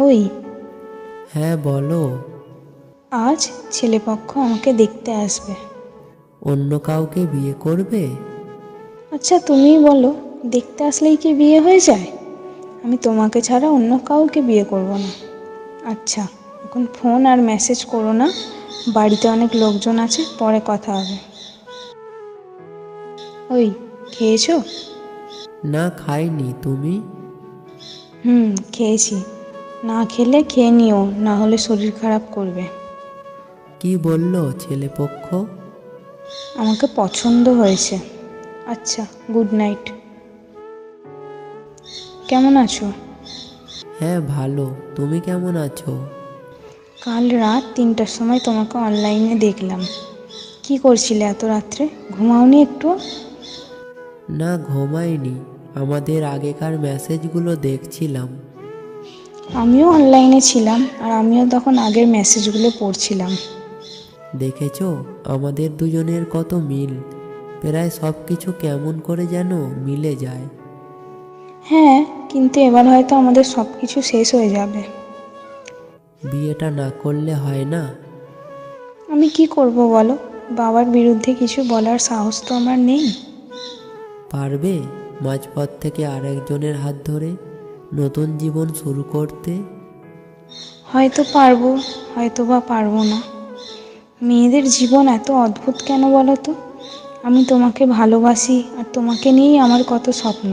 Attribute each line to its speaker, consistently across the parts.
Speaker 1: ওই,
Speaker 2: হ্যাঁ বলো।
Speaker 1: আজ ছেলেপক্ষ আমাকে দেখতে আসবে।
Speaker 2: অন্য কাউকে বিয়ে করবে?
Speaker 1: আচ্ছা তুমিই বলো, দেখতে আসলেই কি বিয়ে হয়ে যায়? আমি তোমাকে ছাড়া অন্য কাউকে বিয়ে করব না। আচ্ছা, এখন ফোন আর মেসেজ করো না, বাড়িতে অনেক লোকজন আছে, পরে কথা হবে। ওই, খেয়েছো?
Speaker 2: না খাইনি, তুমি?
Speaker 1: খেয়েছি। না খেলে খেয়ে নিও, না হলে শরীর খারাপ করবে।
Speaker 2: কি বললো ছেলেপক্ষ?
Speaker 1: আমাকে পছন্দ হয়েছে। আচ্ছা, গুড নাইট। কেমন আছো?
Speaker 2: হ্যাঁ ভালো, তুমি কেমন আছো?
Speaker 1: কাল রাত 3টার সময় তোমাকে অনলাইনে দেখলাম। কি করছিলে এত রাত্রে? ঘুমাওনি একটু?
Speaker 2: না ঘুমাইনি, আমাদের আগেকার মেসেজগুলো দেখছিলাম।
Speaker 1: আমিও অনলাইনে ছিলাম, আর আমিও তখন আগের মেসেজগুলো পড়ছিলাম।
Speaker 2: দেখেছো আমাদের দুজনের কত মিল, প্রায় সব কিছু কেমন করে যেন মিলে যায়।
Speaker 1: হ্যাঁ, কিন্তু এবার হয়তো আমাদের সব কিছু শেষ হয়ে যাবে।
Speaker 2: বিয়েটা না করলে হয় না?
Speaker 1: আমি কি করব বলো? বাবার বিরুদ্ধে কিছু বলার সাহস তো আমার নেই।
Speaker 2: পারবে মাঝপথ থেকে আরেকজনের হাত ধরে নতুন জীবন শুরু করতে?
Speaker 1: হয়তো পারবো, হয়তো বা পারবো না। মেয়েদের জীবন এত অদ্ভুত কেন বলো তো? আমি তোমাকে ভালোবাসি, আর তোমাকে নিয়েই আমার কত স্বপ্ন।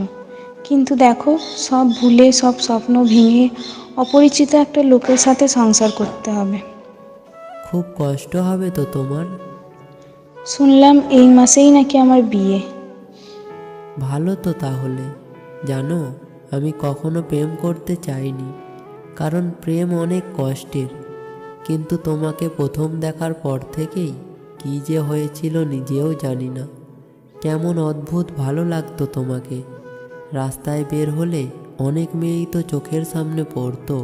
Speaker 1: কিন্তু দেখো, সব ভুলে, সব স্বপ্ন ভেঙে অপরিচিত একটা লোকের সাথে সংসার করতে হবে।
Speaker 2: খুব কষ্ট হবে তো তোমার।
Speaker 1: শুনলাম এই মাসেই নাকি আমার বিয়ে।
Speaker 2: ভালো তো তাহলে। জানো, আমি কখনো প্রেম করতে চাইনি, কারণ প্রেম অনেক কষ্টের। কিন্তু তোমাকে প্রথম দেখার পর থেকেই কী যে হয়েছিল নিজেও জানি না। কেমন অদ্ভুত ভালো লাগতো তোমাকে। রাস্তায় বের হলে অনেক মেয়েই তো চোখের সামনে পড়তো,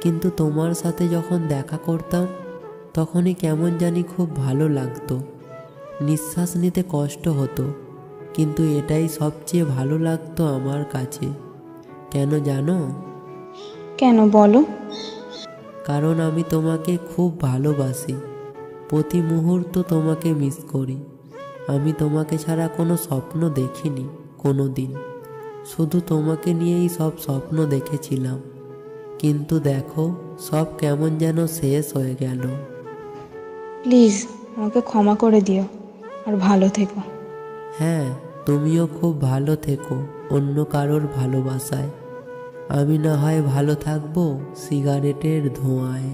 Speaker 2: কিন্তু তোমার সাথে যখন দেখা করতাম তখনই কেমন জানি খুব ভালো লাগতো। নিঃশ্বাস নিতে কষ্ট হতো, কিন্তু এটাই সবচেয়ে ভালো লাগতো আমার কাছে। কেন জানো?
Speaker 1: কেন বলো?
Speaker 2: কারণ আমি তোমাকে খুব ভালোবাসি, প্রতি মুহূর্ত তোমাকে মিস করি। আমি তোমাকে ছাড়া কোনো স্বপ্ন দেখিনি কোনো দিন, শুধু তোমাকে নিয়েই সব স্বপ্ন দেখেছিলাম। কিন্তু দেখো, সব কেমন যেন শেষ হয়ে গেল।
Speaker 1: প্লিজ আমাকে ক্ষমা করে দিও, আর ভালো থেকো।
Speaker 2: হ্যাঁ, তুমিও খুব ভালো থেকো অন্য কারোর ভালোবাসায়। আমি না হয় ভালো থাকবো সিগারেটের ধোঁয়ায়।